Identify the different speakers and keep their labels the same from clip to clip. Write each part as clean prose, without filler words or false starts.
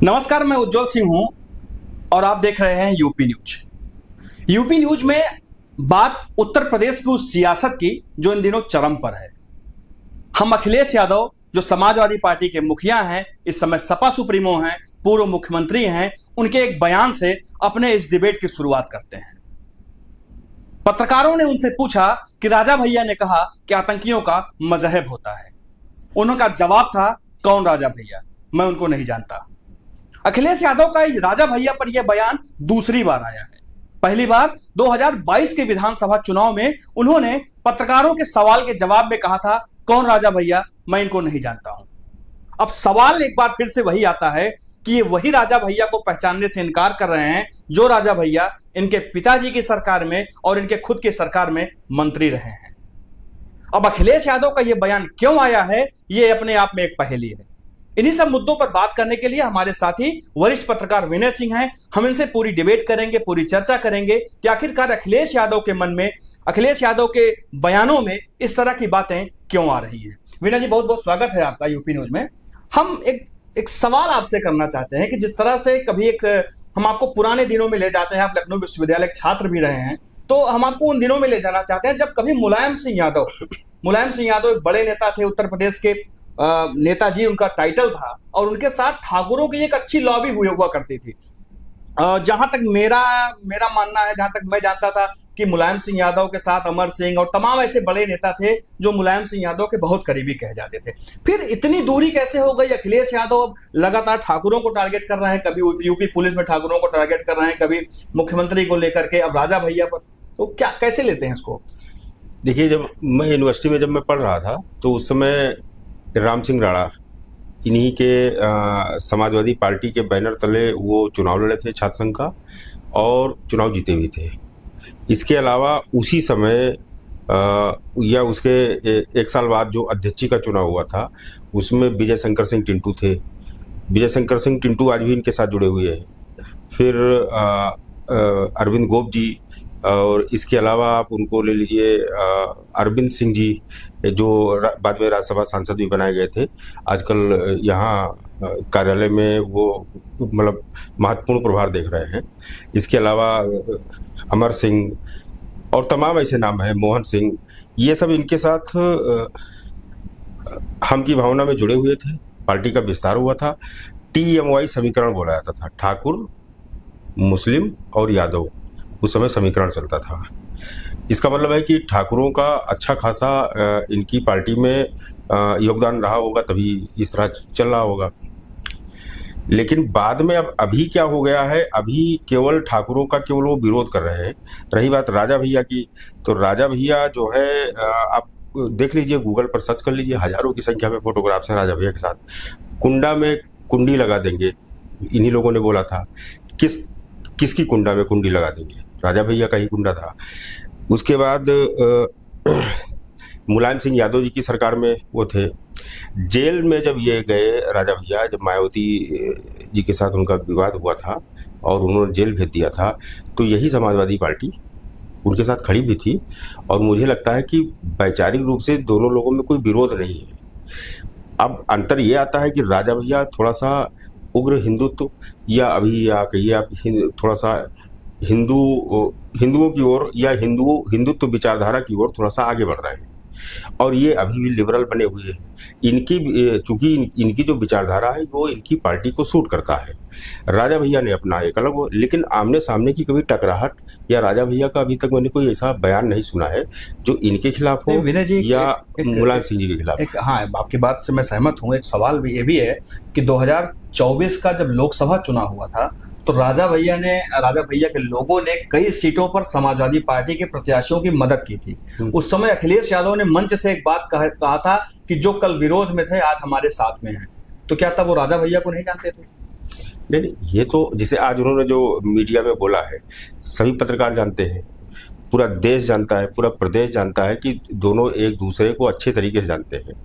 Speaker 1: नमस्कार, मैं उज्जवल सिंह हूं और आप देख रहे हैं यूपी न्यूज। यूपी न्यूज में बात उत्तर प्रदेश की उस सियासत की जो इन दिनों चरम पर है। हम अखिलेश यादव जो समाजवादी पार्टी के मुखिया हैं, इस समय सपा सुप्रीमो हैं, पूर्व मुख्यमंत्री हैं, उनके एक बयान से अपने इस डिबेट की शुरुआत करते हैं। पत्रकारों ने उनसे पूछा कि राजा भैया ने कहा कि आतंकियों का मजहब होता है। उनका जवाब था, कौन राजा भैया, मैं उनको नहीं जानता। अखिलेश यादव का राजा भैया पर यह बयान दूसरी बार आया है। पहली बार 2022 के विधानसभा चुनाव में उन्होंने पत्रकारों के सवाल के जवाब में कहा था, कौन राजा भैया, मैं इनको नहीं जानता हूं। अब सवाल एक बार फिर से वही आता है कि ये वही राजा भैया को पहचानने से इनकार कर रहे हैं जो राजा भैया इनके पिताजी की सरकार में और इनके खुद की सरकार में मंत्री रहे हैं। अब अखिलेश यादव का यह बयान क्यों आया है, यह अपने आप में एक पहेली है। इन्हीं सब मुद्दों पर बात करने के लिए हमारे साथी वरिष्ठ पत्रकार विनय सिंह हैं। हम इनसे पूरी डिबेट करेंगे, पूरी चर्चा करेंगे कि आखिरकार अखिलेश यादव के मन में, अखिलेश यादव के बयानों में इस तरह की बातें क्यों आ रही हैं। विनय जी, बहुत बहुत स्वागत है आपका यूपी न्यूज में। हम एक सवाल आपसे करना चाहते हैं कि जिस तरह से कभी हम आपको पुराने दिनों में ले जाते हैं, आप लखनऊ विश्वविद्यालय के छात्र भी रहे हैं, तो हम आपको उन दिनों में ले जाना चाहते हैं जब कभी मुलायम सिंह यादव एक बड़े नेता थे, उत्तर प्रदेश के नेताजी उनका टाइटल था, और उनके साथ ठाकुरों की एक अच्छी लॉबी हुआ करती थी। जहां तक मेरा मानना है, जहां तक मैं जानता था कि मुलायम सिंह यादव के साथ अमर सिंह और तमाम ऐसे बड़े नेता थे जो मुलायम सिंह यादव के बहुत करीबी कहे जाते थे। फिर इतनी दूरी कैसे हो गई? अखिलेश यादव अब लगातार ठाकुरों को टारगेट कर रहे हैं, कभी यूपी पुलिस में ठाकुरों को टारगेट कर रहे हैं, कभी मुख्यमंत्री को लेकर के, अब राजा भैया पर। तो क्या, कैसे लेते हैं इसको?
Speaker 2: देखिए, जब मैं यूनिवर्सिटी में पढ़ रहा था तो उस समय राम सिंह राणा इन्हीं के समाजवादी पार्टी के बैनर तले वो चुनाव लड़े थे छात्र संघ का, और चुनाव जीते भी थे। इसके अलावा उसी समय या उसके एक साल बाद जो अध्यक्षी का चुनाव हुआ था उसमें विजय शंकर सिंह टिंटू थे। विजय शंकर सिंह टिंटू आज भी इनके साथ जुड़े हुए हैं। फिर अरविंद गोप जी, और इसके अलावा आप उनको ले लीजिए अरविंद सिंह जी, जो बाद में राज्यसभा सांसद भी बनाए गए थे। आजकल यहाँ कार्यालय में वो मतलब महत्वपूर्ण प्रभार देख रहे हैं। इसके अलावा अमर सिंह और तमाम ऐसे नाम हैं, मोहन सिंह, ये सब इनके साथ हम की भावना में जुड़े हुए थे। पार्टी का विस्तार हुआ था। TMY समीकरण बोला जाता था, ठाकुर, मुस्लिम और यादव, उस समय समीकरण चलता था। इसका मतलब है कि ठाकुरों का अच्छा खासा इनकी पार्टी में योगदान रहा होगा, तभी इस तरह चल रहा होगा। लेकिन बाद में अब अभी क्या हो गया है, अभी केवल ठाकुरों का केवल वो विरोध कर रहे हैं। रही बात राजा भैया की, तो राजा भैया जो है, आप देख लीजिए, गूगल पर सर्च कर लीजिए, हजारों की संख्या में फोटोग्राफ्स हैं राजा भैया के साथ। कुंडा में कुंडी लगा देंगे, इन्हीं लोगों ने बोला था। किसकी कुंडा में कुंडी लगा देंगे? राजा भैया का ही कुंडा था। उसके बाद मुलायम सिंह यादव जी की सरकार में वो थे। जेल में जब ये गए राजा भैया, जब मायावती जी के साथ उनका विवाद हुआ था और उन्होंने जेल भेज दिया था, तो यही समाजवादी पार्टी उनके साथ खड़ी भी थी। और मुझे लगता है कि वैचारिक रूप से दोनों लोगों में कोई विरोध नहीं है। अब अंतर ये आता है कि राजा भैया थोड़ा सा उग्र हिंदुत्व, या अभी या कहिए आप थोड़ा सा हिंदुओं की ओर या हिंदुत्व विचारधारा की ओर थोड़ा सा आगे बढ़ रहे हैं, और ये अभी भी लिबरल बने हुए हैं। चूंकि इनकी जो विचारधारा है वो इनकी पार्टी को सूट करता है। राजा भैया ने अपना एक अलग, लेकिन आमने सामने की कभी टकराहट या राजा भैया का अभी तक मैंने कोई ऐसा बयान नहीं सुना है जो इनके खिलाफ हो या मुलायम सिंह जी के खिलाफ।
Speaker 1: हाँ, आपकी बात से मैं सहमत हूँ। एक सवाल भी ये भी है कि 2024 का जब लोकसभा चुनाव हुआ था तो राजा भैया के लोगों ने कई सीटों पर समाजवादी पार्टी के प्रत्याशियों की मदद की थी। उस समय अखिलेश यादव ने मंच से एक बात कहा था कि जो कल विरोध में थे आज हमारे साथ में हैं। तो क्या तब वो राजा भैया को नहीं जानते थे?
Speaker 2: नहीं, ये तो जिसे आज उन्होंने जो मीडिया में बोला है, सभी पत्रकार जानते हैं, पूरा देश जानता है, पूरा प्रदेश जानता है कि दोनों एक दूसरे को अच्छे तरीके से जानते हैं।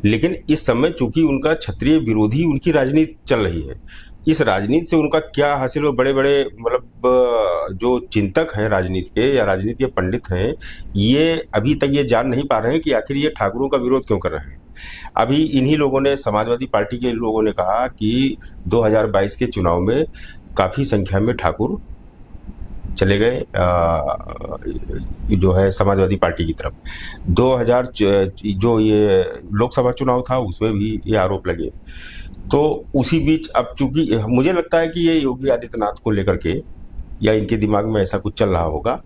Speaker 2: लेकिन इस समय चूंकि उनका क्षत्रिय विरोधी उनकी राजनीति चल रही है, इस राजनीति से उनका क्या हासिल हो, बड़े बड़े मतलब जो चिंतक हैं राजनीति के या राजनीति के पंडित हैं, ये अभी तक ये जान नहीं पा रहे हैं कि आखिर ये ठाकुरों का विरोध क्यों कर रहे हैं। अभी इन्हीं लोगों ने, समाजवादी पार्टी के लोगों ने कहा कि 2022 के चुनाव में काफ़ी संख्या में ठाकुर चले गए जो है समाजवादी पार्टी की तरफ। 2000 जो ये लोकसभा चुनाव था उसमें भी ये आरोप लगे। तो उसी बीच अब चूंकि मुझे लगता है कि ये योगी आदित्यनाथ को लेकर के या इनके दिमाग में ऐसा कुछ चल रहा होगा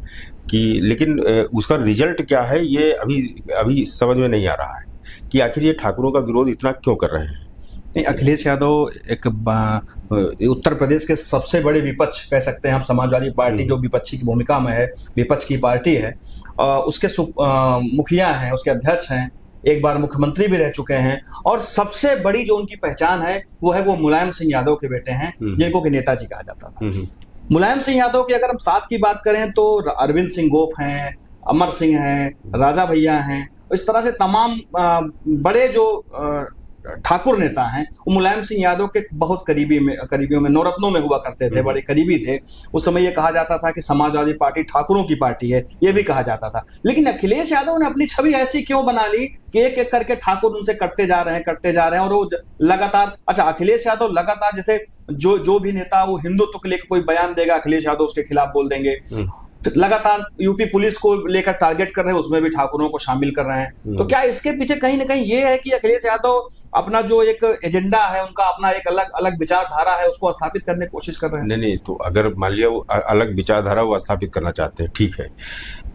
Speaker 2: कि, लेकिन उसका रिजल्ट क्या है ये अभी समझ में नहीं आ रहा है कि आखिर ये ठाकुरों का विरोध इतना क्यों कर रहे हैं।
Speaker 1: नहीं, अखिलेश यादव एक उत्तर प्रदेश के सबसे बड़े विपक्ष कह सकते हैं आप, समाजवादी पार्टी जो विपक्षी की भूमिका में है, विपक्ष की पार्टी है, उसके मुखिया हैं, उसके अध्यक्ष हैं, एक बार मुख्यमंत्री भी रह चुके हैं, और सबसे बड़ी जो उनकी पहचान है वो मुलायम सिंह यादव के बेटे हैं, जिनको कि नेताजी कहा जाता था। मुलायम सिंह यादव की अगर हम साथ की बात करें तो अरविंद सिंह गोप हैं, अमर सिंह हैं, राजा भैया हैं, इस तरह से तमाम बड़े जो ठाकुर नेता हैं वो मुलायम सिंह यादव के बहुत करीबियों में, नवरत्नों में हुआ करते थे, बड़े करीबी थे। उस समय ये कहा जाता था कि समाजवादी पार्टी ठाकुरों की पार्टी है, ये भी कहा जाता था। लेकिन अखिलेश यादव ने अपनी छवि ऐसी क्यों बना ली कि एक एक करके ठाकुर उनसे कटते जा रहे हैं, और वो लगातार, अच्छा अखिलेश यादव लगातार जैसे जो भी नेता वो हिंदुत्व के लेकर कोई बयान देगा, अखिलेश यादव उसके खिलाफ बोल देंगे। लगातार यूपी पुलिस को लेकर टारगेट कर रहे हैं, उसमें भी ठाकुरों को शामिल कर रहे हैं। तो क्या इसके पीछे कहीं ना कहीं ये है कि अखिलेश यादव अपना जो एक एजेंडा है, उनका अपना एक अलग अलग विचारधारा है, उसको स्थापित करने की कोशिश कर रहे हैं?
Speaker 2: नहीं, तो अगर मान लिया वो अलग विचारधारा वो स्थापित करना चाहते हैं, ठीक है,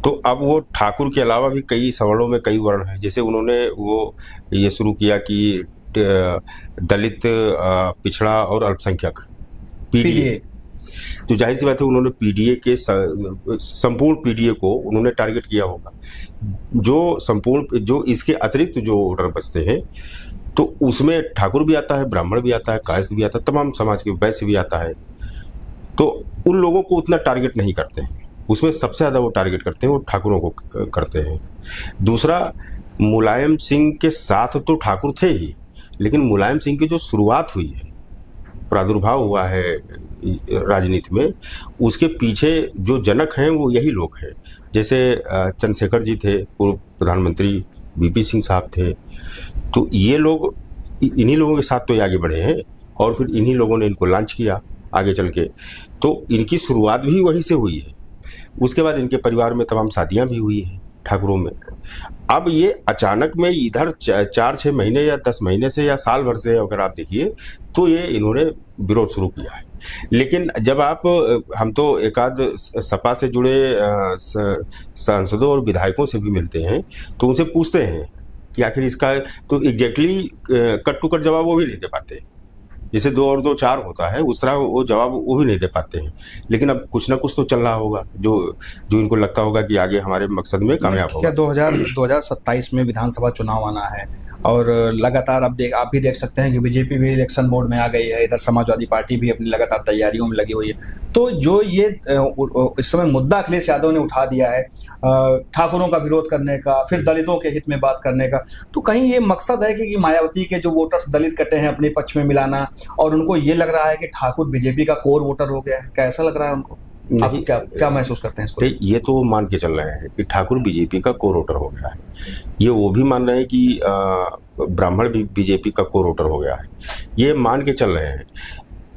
Speaker 2: तो अब वो ठाकुर के अलावा भी कई सवर्णों में कई वर्ण हैं। जैसे उन्होंने वो ये शुरू किया कि दलित, पिछड़ा और अल्पसंख्यक, पीडीए, तो जाहिर सी बात है उन्होंने पीडीए के संपूर्ण पीडीए को उन्होंने टारगेट किया होगा। जो इसके अतिरिक्त जो वोटर बचते हैं तो उसमें ठाकुर भी आता है, ब्राह्मण भी आता है, कायस्थ भी आता है, तमाम समाज के वैश्य भी आता है। तो उन लोगों को उतना टारगेट नहीं करते हैं, उसमें सबसे ज़्यादा वो टारगेट करते हैं वो ठाकुरों को करते हैं। दूसरा, मुलायम सिंह के साथ तो ठाकुर थे ही, लेकिन मुलायम सिंह की जो शुरुआत हुई है, प्रादुर्भाव हुआ है राजनीति में, उसके पीछे जो जनक हैं वो यही लोग हैं। जैसे चंद्रशेखर जी थे, पूर्व प्रधानमंत्री वीपी सिंह साहब थे, तो ये लोग इन्हीं लोगों के साथ तो आगे बढ़े हैं और फिर इन्हीं लोगों ने इनको लॉन्च किया आगे चल के। तो इनकी शुरुआत भी वहीं से हुई है। उसके बाद इनके परिवार में तमाम शादियाँ भी हुई हैं ठाकुरों में। अब ये अचानक में इधर 4-6 महीने या 10 महीने से या साल भर से अगर आप देखिए तो ये इन्होंने विरोध शुरू किया है। लेकिन जब हम तो एकाध सपा से जुड़े सांसदों और विधायकों से भी मिलते हैं तो उनसे पूछते हैं कि आखिर इसका तो एग्जैक्टली कट टू कट जवाब वो भी नहीं दे पाते। जैसे 2 और 2 4 होता है उस तरह वो जवाब वो भी नहीं दे पाते हैं। लेकिन अब कुछ ना कुछ तो चल रहा होगा जो इनको लगता होगा कि आगे हमारे मकसद में कामयाब होगा।
Speaker 1: क्या 2027 में विधानसभा चुनाव आना है और लगातार आप भी देख सकते हैं कि बीजेपी भी इलेक्शन मोड में आ गई है, इधर समाजवादी पार्टी भी अपनी लगातार तैयारियों में लगी हुई है। तो जो ये इस समय मुद्दा अखिलेश यादव ने उठा दिया है ठाकुरों का विरोध करने का, फिर दलितों के हित में बात करने का, तो कहीं ये मकसद है कि मायावती के जो वोटर्स दलित कटे हैं अपने पक्ष में मिलाना, और उनको ये लग रहा है कि ठाकुर बीजेपी का कोर वोटर हो गया है? क्या ऐसा लग रहा है उनको? आप क्या महसूस करते हैं इसको?
Speaker 2: ये तो मान के चल रहे हैं कि ठाकुर बीजेपी का कोर वोटर हो गया है। ये वो भी मान रहे हैं कि ब्राह्मण भी बीजेपी का कोर वोटर हो गया है, ये मान के चल रहे हैं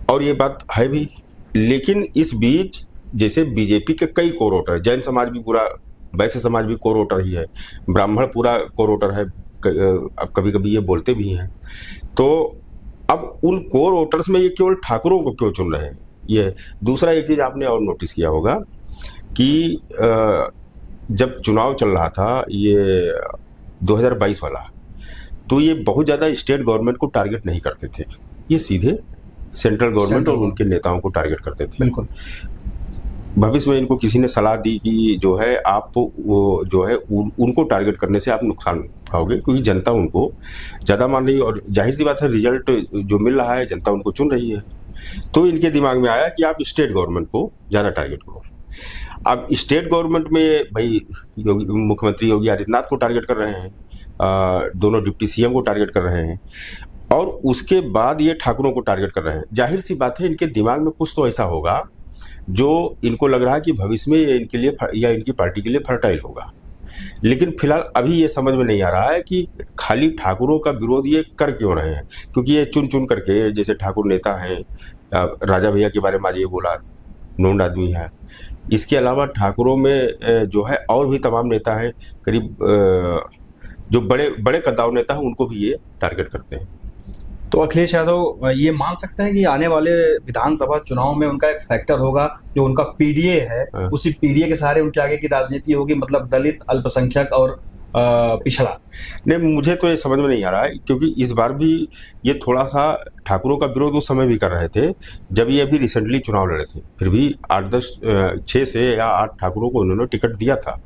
Speaker 2: और ये बात है भी। लेकिन इस बीच जैसे बीजेपी के कई कोर वोटर, जैन समाज भी पूरा, वैश्य समाज भी कोर वोटर ही है, ब्राह्मण पूरा कोर वोटर है, अब कभी कभी ये बोलते भी हैं। तो अब उन कोर वोटर्स में ये केवल ठाकुरों को क्यों चुन रहे हैं? ये दूसरा एक चीज़ आपने और नोटिस किया होगा कि जब चुनाव चल रहा था ये 2022 वाला, तो ये बहुत ज़्यादा स्टेट गवर्नमेंट को टारगेट नहीं करते थे, ये सीधे सेंट्रल गवर्नमेंट और उनके नेताओं को टारगेट करते थे।
Speaker 1: बिल्कुल।
Speaker 2: भविष्य में इनको किसी ने सलाह दी कि जो है आप वो जो है उनको टारगेट करने से आप नुकसान खाओगे, क्योंकि जनता उनको ज़्यादा मान रही है और जाहिर सी बात है रिजल्ट जो मिल रहा है जनता उनको चुन रही है। तो इनके दिमाग में आया कि आप स्टेट गवर्नमेंट को ज़्यादा टारगेट करो। अब स्टेट गवर्नमेंट में भाई मुख्यमंत्री योगी आदित्यनाथ को टारगेट कर रहे हैं, दोनों डिप्टी सीएम को टारगेट कर रहे हैं और उसके बाद ये ठाकुरों को टारगेट कर रहे हैं। जाहिर सी बात है इनके दिमाग में कुछ तो ऐसा होगा जो इनको लग रहा है कि भविष्य में ये इनके लिए या इनकी पार्टी के लिए फर्टाइल होगा। लेकिन फिलहाल अभी ये समझ में नहीं आ रहा है कि खाली ठाकुरों का विरोध ये कर क्यों रहे हैं, क्योंकि ये चुन चुन करके, जैसे ठाकुर नेता हैं, राजा भैया के बारे में आज ये बोला, नोंड आदमी है, इसके अलावा ठाकुरों में जो है और भी तमाम नेता हैं, करीब जो बड़े बड़े कद्दावर नेता हैं उनको भी ये टारगेट करते हैं।
Speaker 1: तो अखिलेश यादव ये मान सकते हैं कि आने वाले विधानसभा चुनाव में उनका एक फैक्टर होगा, जो उनका पीडीए है, उसी पीडीए के सहारे उनके आगे की राजनीति होगी, मतलब दलित, अल्पसंख्यक और पिछड़ा?
Speaker 2: नहीं, मुझे तो ये समझ में नहीं आ रहा है, क्योंकि इस बार भी ये थोड़ा सा ठाकुरों का विरोध उस समय भी कर रहे थे जब ये अभी रिसेंटली चुनाव लड़े थे, फिर भी 6 से या 8 ठाकुरों को उन्होंने टिकट दिया था,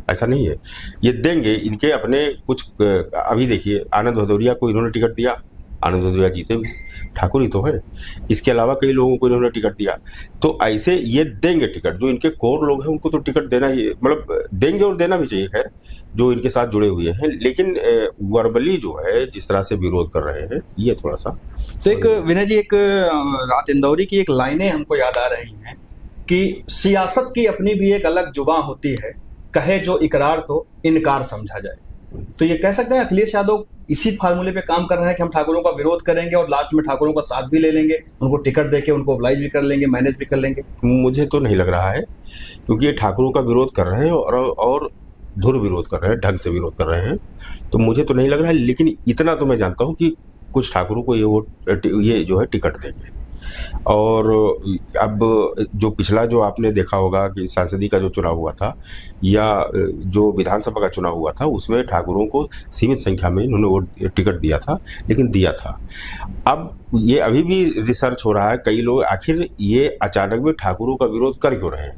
Speaker 2: ऐसा नहीं है। ये देंगे, इनके अपने कुछ, अभी देखिए आनंद भदौरिया को इन्होंने टिकट दिया, आनंद भदौरिया जीते भी, ठाकुर ही तो है। इसके अलावा कई लोगों को इन्होंने टिकट दिया, तो ऐसे ये देंगे टिकट, जो इनके कोर लोग हैं उनको तो टिकट देना ही, मतलब देंगे और देना भी चाहिए, खैर जो इनके साथ जुड़े हुए हैं। लेकिन वर्बली जो है जिस तरह से विरोध कर रहे हैं, ये थोड़ा सा।
Speaker 1: तो एक विनय जी, एक रात इंदौरी की एक लाइनें हमको याद आ रही हैं कि सियासत की अपनी भी एक अलग जुबान होती है, कहे जो इकरार तो इनकार समझा जाए। तो ये कह सकते हैं अखिलेश यादव इसी फार्मूले पे काम कर रहे हैं कि हम ठाकुरों का विरोध करेंगे और लास्ट में ठाकुरों का साथ भी ले लेंगे, उनको टिकट देके उनको ऑब्लाइज भी कर लेंगे, मैनेज भी कर लेंगे?
Speaker 2: मुझे तो नहीं लग रहा है, क्योंकि ये ठाकुरों का विरोध कर रहे हैं और धुर विरोध कर रहे हैं, ढंग से विरोध कर रहे हैं, तो मुझे तो नहीं लग रहा है। लेकिन इतना तो मैं जानता हूँ कि कुछ ठाकुरों को ये जो है टिकट देंगे। और अब जो पिछला जो आपने देखा होगा कि सांसदी का जो चुनाव हुआ था या जो विधानसभा का चुनाव हुआ था, उसमें ठाकुरों को सीमित संख्या में इन्होंने वो टिकट दिया था, लेकिन दिया था। अब ये अभी भी रिसर्च हो रहा है, कई लोग आखिर ये अचानक में ठाकुरों का विरोध कर क्यों रहे हैं,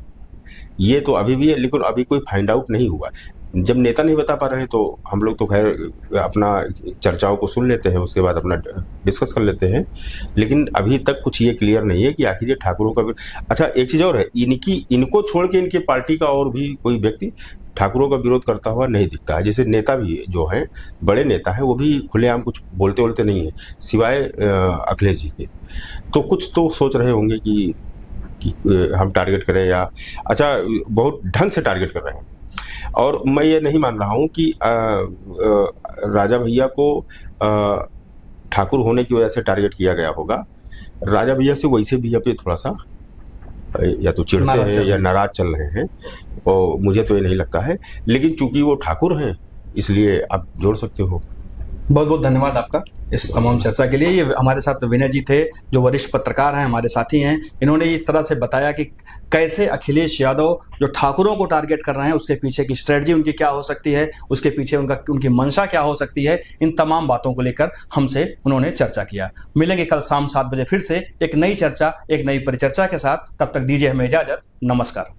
Speaker 2: ये तो अभी भी है, लेकिन अभी कोई फाइंड आउट नहीं हुआ। जब नेता नहीं बता पा रहे हैं तो हम लोग तो खैर अपना चर्चाओं को सुन लेते हैं, उसके बाद अपना डिस्कस कर लेते हैं, लेकिन अभी तक कुछ ये क्लियर नहीं है कि आखिर ये ठाकुरों का। अच्छा, एक चीज़ और है, इनको छोड़ के इनके पार्टी का और भी कोई व्यक्ति ठाकुरों का विरोध करता हुआ नहीं दिखता है। जैसे नेता भी जो हैं, बड़े नेता हैं, वो भी खुलेआम कुछ बोलते नहीं है, सिवाय अखिलेश जी के। तो कुछ तो सोच रहे होंगे कि हम टारगेट करें, या अच्छा बहुत ढंग से टारगेट कर रहे हैं। और मैं ये नहीं मान रहा हूँ कि राजा भैया को ठाकुर होने की वजह से टारगेट किया गया होगा। राजा भैया से वैसे भी अब थोड़ा सा या तो चिढ़ते हैं या नाराज चल रहे हैं, और मुझे तो ये नहीं लगता है, लेकिन चूंकि वो ठाकुर हैं इसलिए आप जोड़ सकते हो।
Speaker 1: बहुत बहुत धन्यवाद आपका इस तमाम चर्चा के लिए। ये हमारे साथ विनय जी थे, जो वरिष्ठ पत्रकार हैं, हमारे साथी हैं। इन्होंने इस तरह से बताया कि कैसे अखिलेश यादव जो ठाकुरों को टारगेट कर रहे हैं, उसके पीछे की स्ट्रेटजी उनकी क्या हो सकती है, उसके पीछे उनकी मंशा क्या हो सकती है, इन तमाम बातों को लेकर हमसे उन्होंने चर्चा किया। मिलेंगे कल शाम 7 बजे फिर से एक नई चर्चा, एक नई परिचर्चा के साथ। तब तक दीजिए हमें इजाजत। नमस्कार।